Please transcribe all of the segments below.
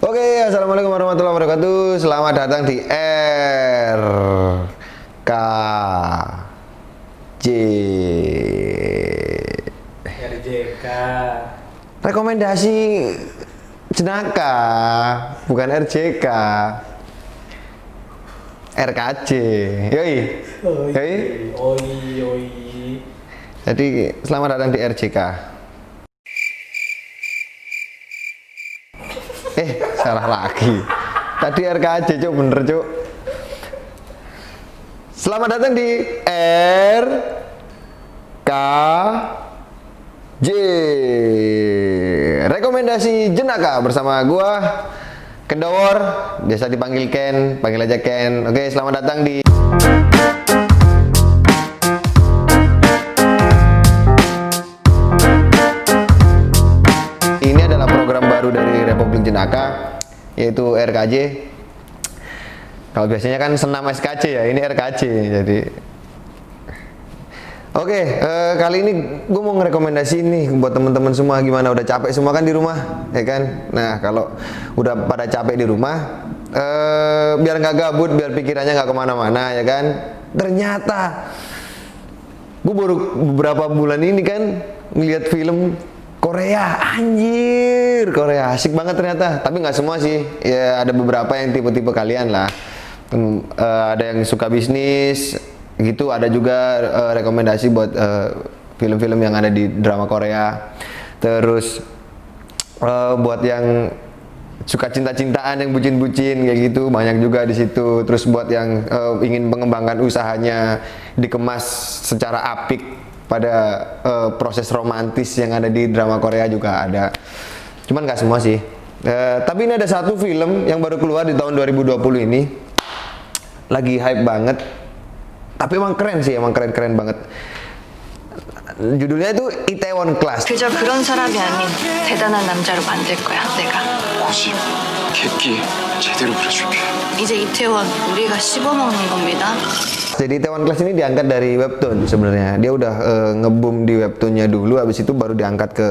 Oke, assalamualaikum warahmatullahi wabarakatuh. Selamat datang di RKJ. RJK. Rekomendasi jenaka, bukan RJK. RKJ. Yoi. Yoi. Oi. Jadi selamat datang di RJK. Salah lagi. Tadi RKJ, Cuk, bener, Cuk. Selamat datang di RKJ. Rekomendasi jenaka bersama gua Kendawor, biasa dipanggil Ken, panggil aja Ken. Oke, selamat datang di ini adalah program baru dari Republik Jenaka, yaitu RKJ. Kalau biasanya kan senam SKJ ya, ini RKJ. Jadi oke, kali ini gue mau ngerekomendasi nih buat teman-teman semua. Gimana, udah capek semua kan di rumah, ya kan? Nah, kalau udah pada capek di rumah, biar nggak gabut, biar pikirannya nggak kemana-mana, ya kan? Ternyata gue baru beberapa bulan ini kan ngeliat film Korea. Anjir, Korea asik banget ternyata. Tapi nggak semua sih, ya ada beberapa yang tipe-tipe kalian lah. Ada yang suka bisnis gitu, ada juga rekomendasi buat film-film yang ada di drama Korea. Terus buat yang suka cinta-cintaan, yang bucin-bucin kayak gitu, banyak juga di situ. Terus buat yang ingin mengembangkan usahanya, dikemas secara apik pada proses romantis yang ada di drama Korea juga ada. Cuman nggak semua sih. Tapi ini ada satu film yang baru keluar di tahun 2020 ini, lagi hype banget. Tapi emang keren sih, emang keren banget. Judulnya itu Itaewon Class. 그저 그런 사람이 아닌 대단한 남자로 만들 거야, 내가. 고집, 객기 제대로 그려줄게. 이제 이태원 우리가 씹어먹는 겁니다. Jadi Itaewon Class ini diangkat dari webtoon sebenarnya. Dia udah ngebum di webtoonnya dulu, habis itu baru diangkat ke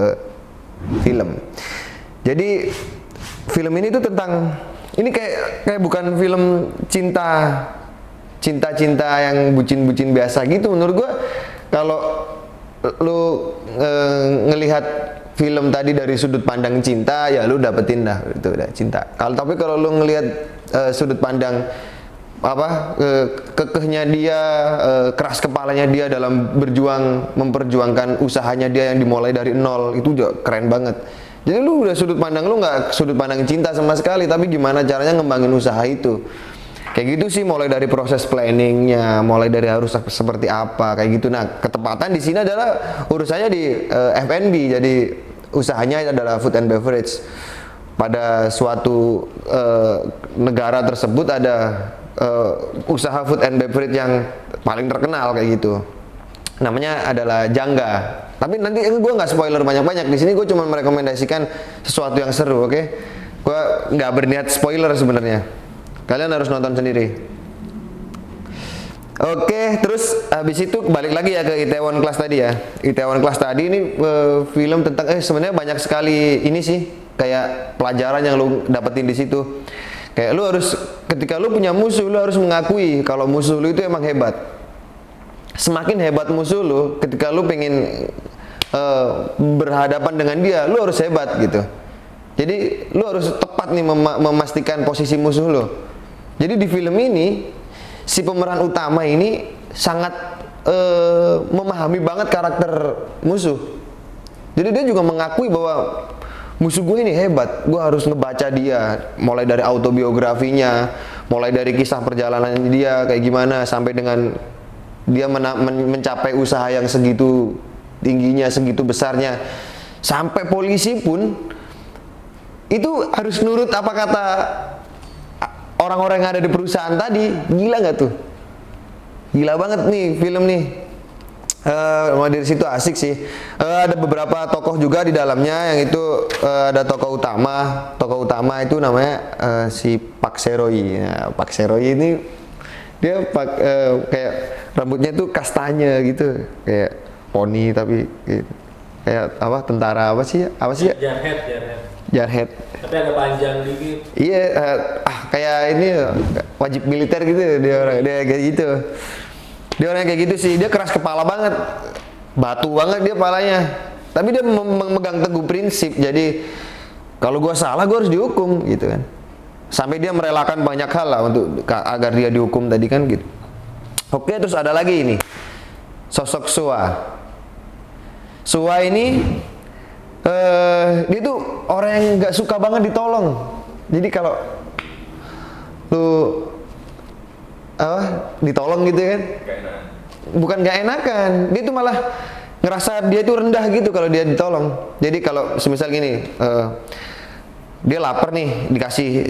film. Jadi film ini tuh tentang, ini kayak bukan film cinta yang bucin-bucin biasa gitu. Menurut gua kalau lu ngelihat film tadi dari sudut pandang cinta, ya lu dapetin dah itu udah cinta. Tapi kalau lu ngelihat sudut pandang kekehnya dia, keras kepalanya dia dalam memperjuangkan usahanya dia yang dimulai dari nol, itu juga keren banget. Jadi lu udah sudut pandang lu nggak sudut pandang cinta sama sekali, tapi gimana caranya ngembangin usaha itu. Kayak gitu sih, mulai dari proses planningnya, mulai dari harus seperti apa, kayak gitu. Nah, ketepatan di sini adalah urusannya di F&B, jadi usahanya adalah food and beverage. Pada suatu negara tersebut ada usaha food and beverage yang paling terkenal kayak gitu. Namanya adalah Jangga. Tapi nanti gue nggak spoiler banyak-banyak. Di sini gue cuma merekomendasikan sesuatu yang seru, oke? Gue nggak berniat spoiler sebenarnya. Kalian harus nonton sendiri. Oke, terus habis itu balik lagi ya ke Itaewon Class tadi ya. Itaewon Class tadi ini film tentang sebenarnya banyak sekali ini sih, kayak pelajaran yang lu dapetin di situ. Kayak lu harus, ketika lu punya musuh, lu harus mengakui kalau musuh lu itu emang hebat. Semakin hebat musuh lu, ketika lu pengen berhadapan dengan dia, lu harus hebat gitu. Jadi lu harus tepat nih memastikan posisi musuh lu. Jadi di film ini si pemeran utama ini sangat memahami banget karakter musuh. Jadi dia juga mengakui bahwa musuh gue ini hebat, gue harus ngebaca dia, mulai dari autobiografinya, mulai dari kisah perjalanan dia kayak gimana, sampai dengan dia mencapai usaha yang segitu tingginya, segitu besarnya, sampai polisi pun itu harus nurut apa kata orang-orang yang ada di perusahaan tadi. Gila nggak tuh? Gila banget nih film nih. Dari situ asik sih. Ada beberapa tokoh juga di dalamnya, yang itu ada tokoh utama. Tokoh utama itu namanya si Park Seroy. Nah, Park Seroy ini dia kayak rambutnya tuh kastanya gitu, kayak poni tapi gitu. Kayak apa, tentara apa sih? Jarhead. Jarhead. Tapi agak panjang dikit. Iya, kayak ini wajib militer gitu dia kayak gitu. Dia orang kayak gitu sih, dia keras kepala banget, batu banget dia palanya. Tapi dia memegang teguh prinsip. Jadi kalau gua salah gua harus dihukum gitu kan. Sampai dia merelakan banyak hal lah untuk agar dia dihukum tadi kan gitu. Oke, terus ada lagi ini sosok Sua. Sua ini dia tuh orang yang nggak suka banget ditolong. Jadi kalau lu ditolong gitu kan, bukan nggak enakan, dia tuh malah ngerasa dia tuh rendah gitu kalau dia ditolong. Jadi kalau semisal gini, dia lapar nih, dikasih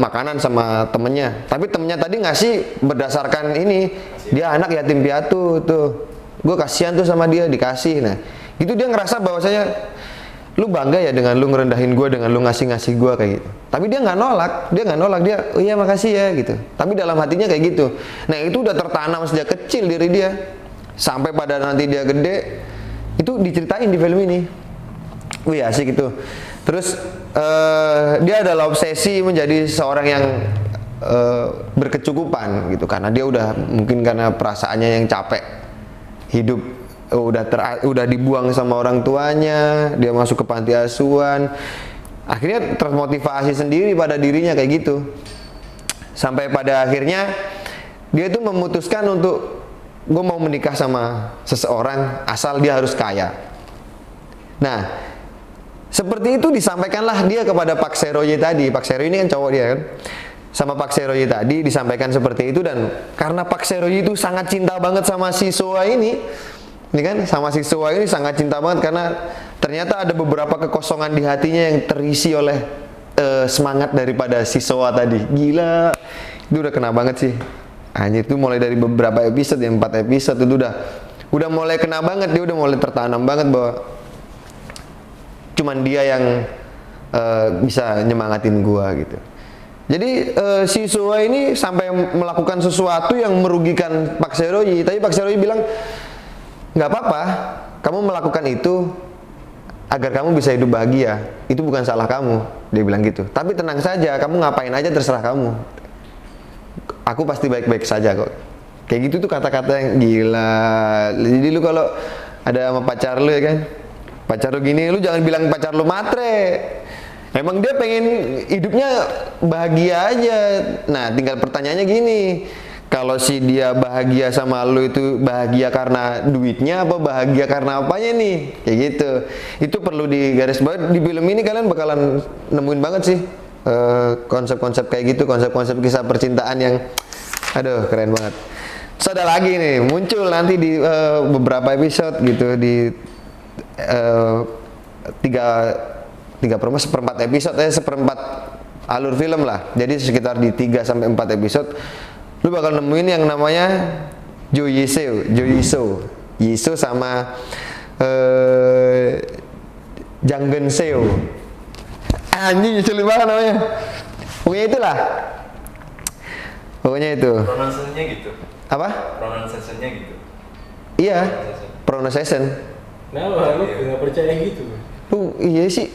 makanan sama temennya, tapi temennya tadi ngasih berdasarkan ini, dia anak yatim piatu tuh, gue kasihan tuh sama dia, dikasih. Nah itu dia ngerasa bahwasanya lu bangga ya dengan lu ngerendahin gue, dengan lu ngasih gue kayak gitu. Tapi dia nggak nolak, dia oh iya makasih ya gitu. Tapi dalam hatinya kayak gitu. Nah itu udah tertanam sejak kecil diri dia, sampai pada nanti dia gede, itu diceritain di film ini. Wih asik itu. Terus dia adalah obsesi menjadi seorang yang berkecukupan gitu, karena dia mungkin karena perasaannya yang capek hidup, udah dibuang sama orang tuanya, dia masuk ke panti asuhan, akhirnya termotivasi sendiri pada dirinya kayak gitu, sampai pada akhirnya dia tuh memutuskan untuk gue mau menikah sama seseorang asal dia harus kaya. Nah seperti itu disampaikanlah dia kepada Pak Seroye tadi. Pak Seroye ini kan cowok dia kan, sama Pak Seroye tadi disampaikan seperti itu. Dan karena Pak Seroye itu sangat cinta banget sama si Sua ini kan, sama si Sua ini sangat cinta banget, karena ternyata ada beberapa kekosongan di hatinya yang terisi oleh semangat daripada si Sua tadi. Gila, itu udah kena banget sih. Anjir, itu mulai dari beberapa episode, yang 4 episode itu udah mulai kena banget, dia udah mulai tertanam banget bahwa cuman dia yang bisa nyemangatin gua gitu. Jadi si Sua ini sampai melakukan sesuatu yang merugikan Pak Seroye, tapi Pak Seroye bilang nggak apa-apa, kamu melakukan itu agar kamu bisa hidup bahagia, itu bukan salah kamu, dia bilang gitu. Tapi tenang saja, kamu ngapain aja terserah kamu, aku pasti baik-baik saja kok. Kayak gitu tuh kata-kata yang gila. Jadi lu kalau ada sama pacar lu ya kan, pacar lu gini, lu jangan bilang pacar lu matre. Emang dia pengen hidupnya bahagia aja. Nah tinggal pertanyaannya gini, kalau si dia bahagia sama lu itu bahagia karena duitnya apa bahagia karena apanya nih? Kayak gitu. Itu perlu digarisbawahi. Di film ini kalian bakalan nemuin banget sih konsep-konsep kayak gitu, konsep-konsep kisah percintaan yang aduh keren banget. Terus ada lagi nih, muncul nanti di beberapa episode gitu, di seperempat episode, seperempat alur film lah. Jadi sekitar di 3-4 episode lu bakal nemuin yang namanya Jo Yiso sama Jang Geun Seo. Anjing nyusulin banget namanya. Pokoknya itulah. Pokoknya itu. Pronunciation-nya gitu. Apa? Pronunciation-nya gitu. Iya, pronunciation. Nah, lu nggak percaya gitu? Iya sih,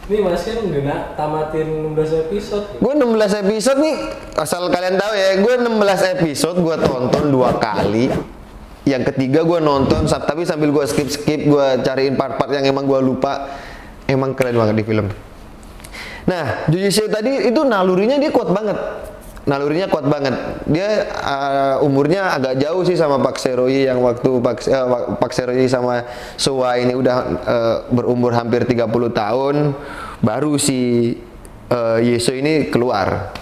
Nih Mas kan udah tamatin 16 episode. Gue 16 episode nih, asal kalian tahu ya, gue 16 episode gue tonton 2 kali. Yang ketiga gue nonton, tapi sambil gue skip, gue cariin part-part yang emang gue lupa. Emang keren banget di film. Nah, Jujutsu tadi itu nalurinya dia kuat banget. Dia umurnya agak jauh sih sama Pak Seroye, yang waktu Pak Seroye sama Sua ini udah berumur hampir 30 tahun, baru si Yeso ini keluar.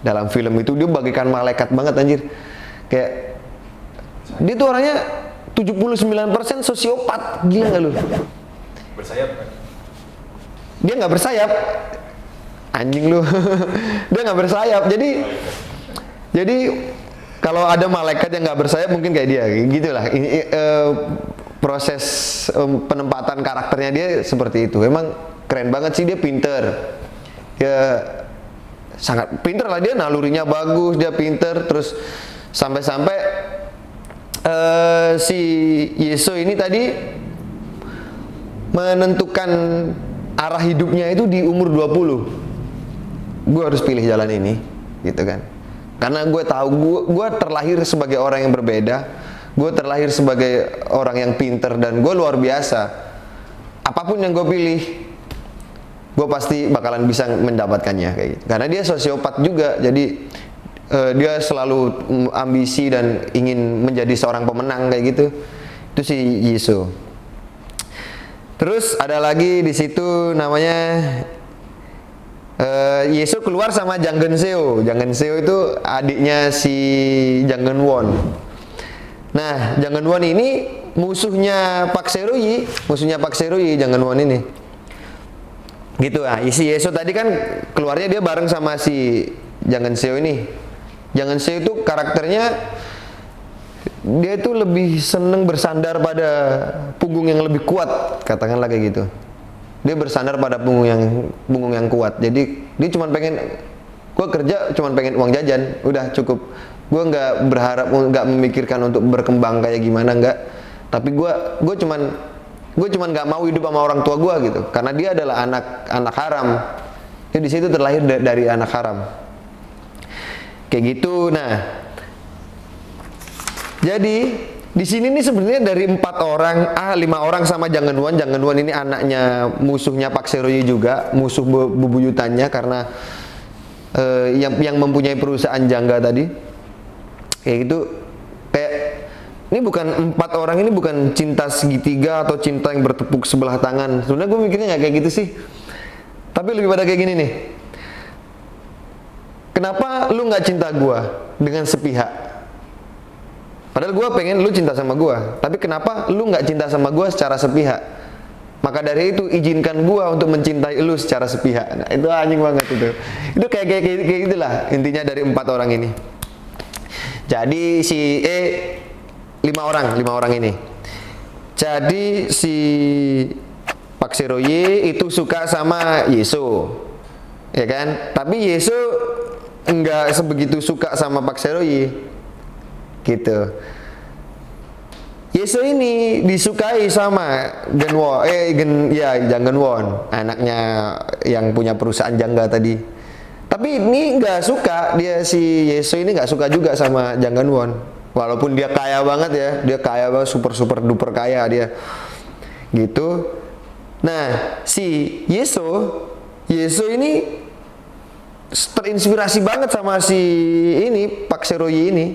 Dalam film itu dia bagaikan malaikat banget anjir. Kayak dia tuh orangnya 79% sosiopat, gila gak lu? Bersayap kan? Dia nggak bersayap. Anjing lu. Dia nggak bersayap. Jadi kalau ada malaikat yang nggak bersayap mungkin kayak dia, gitulah. Proses penempatan karakternya dia seperti itu. Emang keren banget sih, dia pinter. Dia sangat pinter lah, dia nalurinya bagus, dia pinter. Terus sampai-sampai si Yeso ini tadi menentukan arah hidupnya itu di umur 20. Gue harus pilih jalan ini, gitu kan. Karena gue tahu gue terlahir sebagai orang yang berbeda. Gue terlahir sebagai orang yang pinter dan gue luar biasa. Apapun yang gue pilih, gue pasti bakalan bisa mendapatkannya kayak gitu. Karena dia sosiopat juga, jadi dia selalu ambisi dan ingin menjadi seorang pemenang kayak gitu. Itu si Yiso. Terus ada lagi di situ namanya Yiso keluar sama Jang Geun-seo. Jang Geun-seo itu adiknya si Jang Geun-won. Nah, Jang Geun-won ini musuhnya Park Se-roi, Jang Geun-won ini. Gitu ah. Si Yiso tadi kan keluarnya dia bareng sama si Jang Geun-seo ini. Jang Geun-seo itu karakternya dia itu lebih seneng bersandar pada punggung yang lebih kuat, katakanlah kayak gitu. Dia bersandar pada punggung yang kuat. Jadi dia cuma pengen, gue kerja cuma pengen uang jajan, udah cukup. Gue nggak berharap, nggak memikirkan untuk berkembang kayak gimana, nggak. Tapi gue cuman nggak mau hidup sama orang tua gue gitu, karena dia adalah anak haram. Dia di situ terlahir dari anak haram. Kayak gitu. Nah, jadi di sini nih sebenarnya dari 5 orang sama Jang Geun-won. Jang Geun-won ini anaknya musuhnya Park Se-roi juga, musuh bebuyutannya karena yang mempunyai perusahaan jangga tadi. Kayak gitu, kayak ini bukan 4 orang ini bukan cinta segitiga atau cinta yang bertepuk sebelah tangan. Sebenarnya gue mikirnya nggak kayak gitu sih, tapi lebih pada kayak gini nih. Kenapa lu nggak cinta gue dengan sepihak? Padahal gue pengen lu cinta sama gue, tapi kenapa lu nggak cinta sama gue secara sepihak? Maka dari itu izinkan gue untuk mencintai lu secara sepihak. Nah, itu anjing banget itu. Itu kayak gitulah intinya dari 4 orang ini. Jadi si 5 orang ini. Jadi si Park Se-roi itu suka sama Yiso, ya kan? Tapi Yiso enggak sebegitu suka sama Park Se-roi, gitu. Yiso ini disukai sama Jang Geun-won, anaknya yang punya perusahaan jangga tadi. Tapi ini nggak suka, dia si Yiso ini nggak suka juga sama Jang Geun-won. Walaupun dia kaya banget ya, dia kaya banget, super duper kaya dia, gitu. Nah, si Yiso ini terinspirasi banget sama si ini Park Se-roi ini.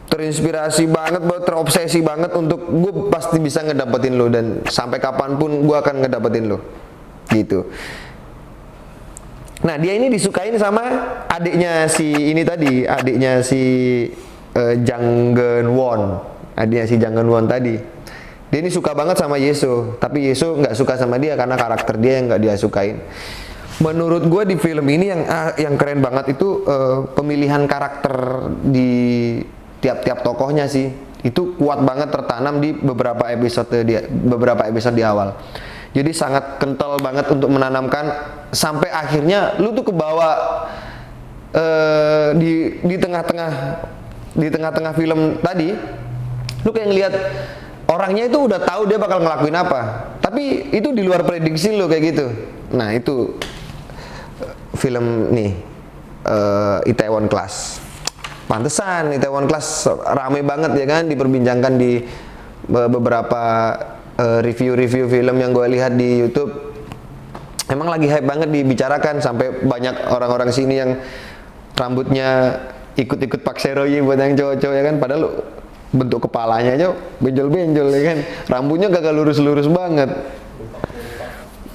Terinspirasi banget, terobsesi banget untuk gue pasti bisa ngedapetin lo dan sampai kapanpun gue akan ngedapetin lo, gitu. Nah, dia ini disukain sama adiknya si ini tadi, adiknya si Jang Geun-won, adiknya si Jang Geun-won tadi. Dia ini suka banget sama Yiso, tapi Yiso nggak suka sama dia karena karakter dia yang nggak dia sukain. Menurut gue di film ini yang keren banget itu pemilihan karakter di tiap-tiap tokohnya sih. Itu kuat banget tertanam di beberapa episode di awal. Jadi sangat kental banget untuk menanamkan sampai akhirnya lu tuh kebawa di tengah-tengah film tadi, lu kayak ngelihat orangnya itu udah tahu dia bakal ngelakuin apa, tapi itu di luar prediksi lu kayak gitu. Nah, itu film nih Itaewon Class. Pantesan Itaewon Class rame banget ya kan, diperbincangkan di beberapa review-review film yang gue lihat di YouTube. Emang lagi hype banget dibicarakan, sampai banyak orang-orang sini yang rambutnya ikut-ikut Park Se-roi buat yang cowok-cowok ya kan, padahal bentuk kepalanya aja benjol-benjol ya kan, rambutnya kagak lurus-lurus banget.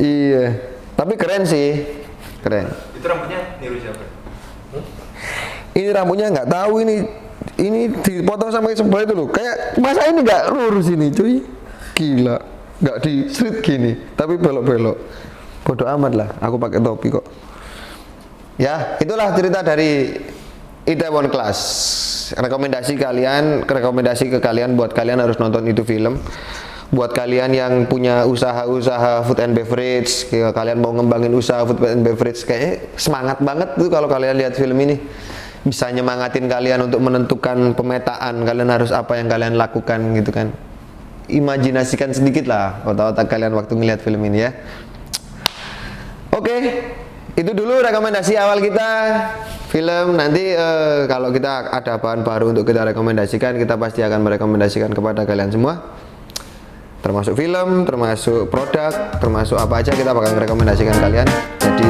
Iya, tapi keren sih, keren. Itu rambutnya niru siapa? Ini rambutnya nggak tahu, ini dipotong sampai sebelah itu loh, kayak masa ini nggak lurus ini cuy, gila, nggak di straight gini, tapi belok-belok. Bodoh amat lah, aku pakai topi kok. Ya, itulah cerita dari Itaewon Class. Rekomendasi ke kalian buat kalian harus nonton itu film. Buat kalian yang punya usaha-usaha food and beverage, kalian mau ngembangin usaha food and beverage, kayaknya semangat banget tuh kalau kalian lihat film ini. Bisa nyemangatin kalian untuk menentukan pemetaan kalian harus apa yang kalian lakukan gitu kan. Imajinasikan sedikit lah otak-otak kalian waktu ngelihat film ini ya. Oke, itu dulu rekomendasi awal kita film. Nanti kalau kita ada bahan baru untuk kita rekomendasikan, kita pasti akan merekomendasikan kepada kalian semua. Termasuk film, termasuk produk, termasuk apa aja kita bakal merekomendasikan kalian. Jadi